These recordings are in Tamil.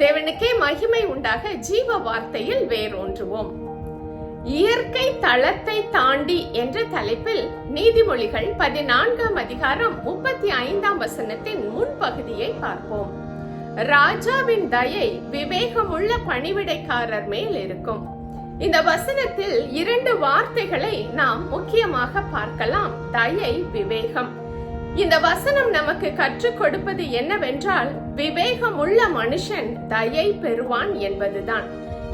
தேவனுக்கே மகிமை உண்டாக ஜீவ வார்த்தையில் வேரூன்றுவோம். இயற்கை தளத்தை தாண்டி என்ற தலைப்பில் நீதிமொழிகள் 14ஆம் அதிகாரம் 35ஆம் வசனத்தின் முன்பகுதியை பார்ப்போம். ராஜாவின் தயை விவேகமுள்ள பணிவிடைக்காரர் மேல் இருக்கும். இந்த வசனத்தில் 2 வார்த்தைகளை நாம் முக்கியமாக பார்க்கலாம். தயை, விவேகம். இந்த வசனம் நமக்கு கற்றுக் கொடுப்பது என்னவென்றால், விவேகமுள்ள மனுஷன் தயை பெறுவான் என்பதுதான்.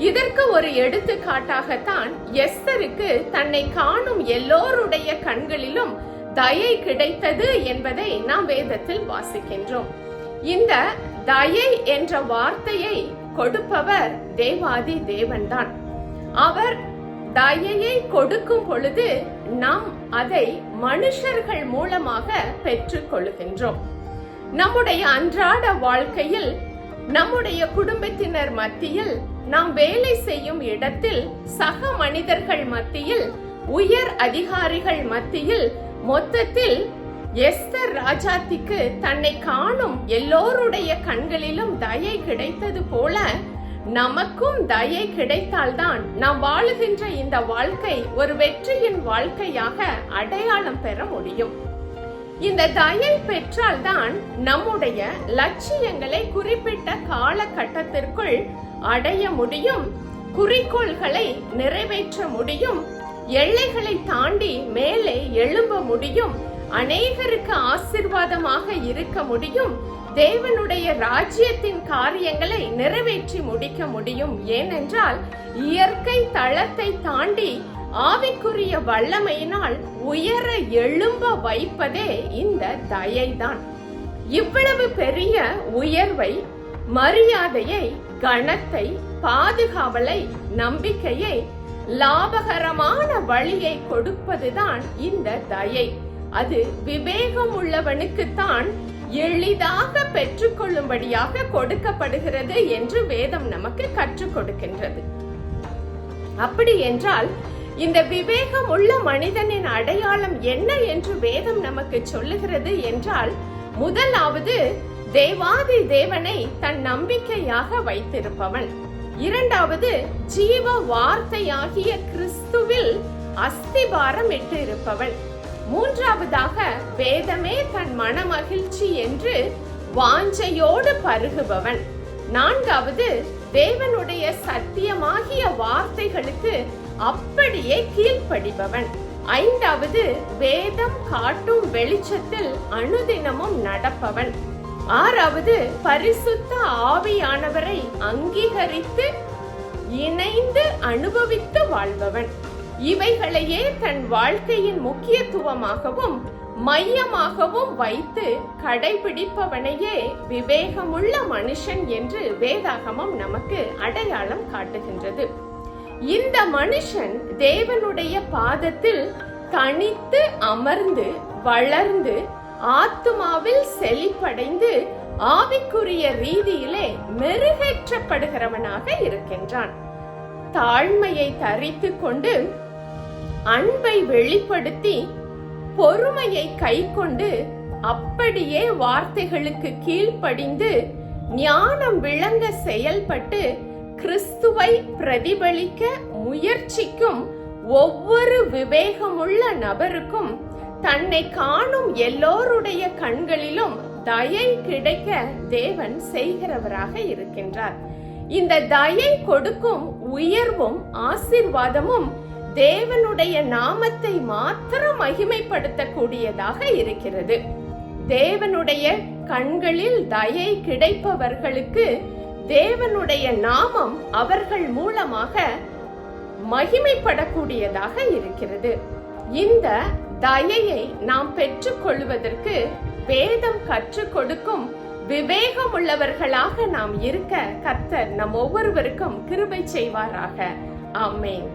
இதற்கு ஒரு எடுத்துக்காட்டாகத்தான் எஸ்தருக்கு தன்னை காணும் எல்லோருடைய கண்களிலும் தயை கிடைத்தது என்பதை நாம் வேதத்தில் வாசிக்கின்றோம். இந்த தயை என்ற வார்த்தையை கொடுப்பவர் தேவாதி தேவன்தான். அவர் தயையை கொடுக்கும் பொழுது நாம் அதை மனுஷர்கள் மூலமாக பெற்றுக் கொள்கின்றோம். நம்முடைய அன்றாட வாழ்க்கையில், நம்முடைய குடும்பத்தினர் மத்தியில், நாம் வேலை செய்யும் இடத்தில், சக மனிதர்கள் மத்தியில், உயர் அதிகாரிகள் மத்தியில், மொத்தத்தில் எஸ்தர் ராஜாத்திக்கு தன்னை காணும் எல்லோருடைய கண்களிலும் தயை கிடைத்தது போல நமக்கும் தயை கிடைத்தால்தான் நாம் வாழுகின்ற இந்த வாழ்க்கை ஒரு வெற்றியின் வாழ்க்கையாக அடையாளம் பெற முடியும். இந்த தயை பெற்றால்தான் நம்முடைய லட்சியங்களை குறிப்பிட்ட காலகட்டத்திற்குள் அடைய முடியும், குறிக்கோள்களை நிறைவேற்ற முடியும், எல்லைகளை தாண்டி மேலே எழும்ப முடியும், அநேகருக்கு ஆசீர்வாதமாக இருக்க முடியும், தேவனுடைய ராஜ்யத்தின் காரியங்களை நிறைவேற்றி முடிக்க முடியும். ஏனென்றால் இயற்கை தளத்தை தாண்டி ஆவிக்குரிய வல்லமையினால் உயர எழும்ப வைப்பதே இந்த தயைதான். இவ்வளவு பெரிய உயர்வை, மரியாதையை, கனத்தை, பாதுகாவலை, நம்பிக்கையை, லாபகரமான வழியை கொடுப்பதுதான் இந்த தயை. அது விவேகம் உள்ளவனுக்குத்தான் எளிதாக பெற்றுக்கொள்ளும்படியாக கொடுக்கப்படுகிறது என்று வேதம் நமக்கு கற்றுக் கொடுக்கின்றது. அப்படி என்றால் இந்த விவேகம் உள்ள மனிதனின் அடையாளம் என்ன என்று வேதம் நமக்கு சொல்லுகிறது என்றால், முதலாவது தேவாதி தேவனை தன் நம்பிக்கையாக வைத்திருப்பவன். இரண்டாவது ஜீவ வார்த்தையாகிய கிறிஸ்துவில் அஸ்திபாரம் இட்டு இருப்பவன். மூன்றாவதாக வேதமே தன் மனமகிழ்ச்சி என்று வாஞ்சையோடு பருகுபவன். நான்காவது தேவனுடைய சத்தியமாகிய வார்த்தைகளுக்கு அப்படியே கீழ்ப்படிபவன். ஐந்தாவது வேதம் காட்டும் வெளிச்சத்தில் அனுதினமும் நடப்பவன். ஆறாவது பரிசுத்த ஆவியானவரை அங்கீகரித்து இணைந்து அனுபவித்து வாழ்பவன். இவைகளையே தன் வாழ்க்கையின் முக்கியத்துவமாகவும் மையமாகவும் வைத்து கடைபிடிப்பவனையே விவேகமுள்ள மனுஷன் என்று வேதாகமம் நமக்கு அடையாளம் காட்டுகின்றது. இந்த மனுஷன் தேவனுடைய பாதத்தில் தனித்து அமர்ந்து வளர்ந்து ஆத்துமாவில் செழிப்படைந்து ஆவிக்குரிய ரீதியிலே மெருகேற்றப்படுகிறவனாக இருக்கின்றான். தாழ்மையை தரித்து கொண்டு அன்பை வெளிப்படுத்தி பொறுமையை கை கொண்டு அப்படியே வார்த்தைகளுக்கு கீழ்ப்படிந்து ஞானம் விளங்க செயல்பட்டு கிறிஸ்துவை பிரதிபலிக்க முயற்சிக்கும் ஒவ்வொரு விவேகமுள்ள நபருக்கும் தன்னை காணும் எல்லோருடைய கண்களிலும் தயை கிடைக்க தேவன் செய்கிறவராக இருக்கின்றார். இந்த தயை கொடுக்கும் உயர்வும் ஆசீர்வாதமும் தேவனுடைய நாமத்தை மாத்திரம் மகிமைப்படுத்தக்கூடியதாக இருக்கிறது. தேவனுடைய கண்களில் தயை கிடைப்பவர்களுக்கு தேவனுடைய நாமம் அவர்கள் மூலமாக மகிமைப்படக்கூடியதாக இருக்கிறது. இந்த தயையை நாம் பெற்றுக் கொள்வதற்கு வேதம் கற்றுக் கொடுக்கும் விவேகம் உள்ளவர்களாக நாம் இருக்க கர்த்தர் நம் ஒவ்வொருவருக்கும் கிருபை செய்வாராக. ஆமென்.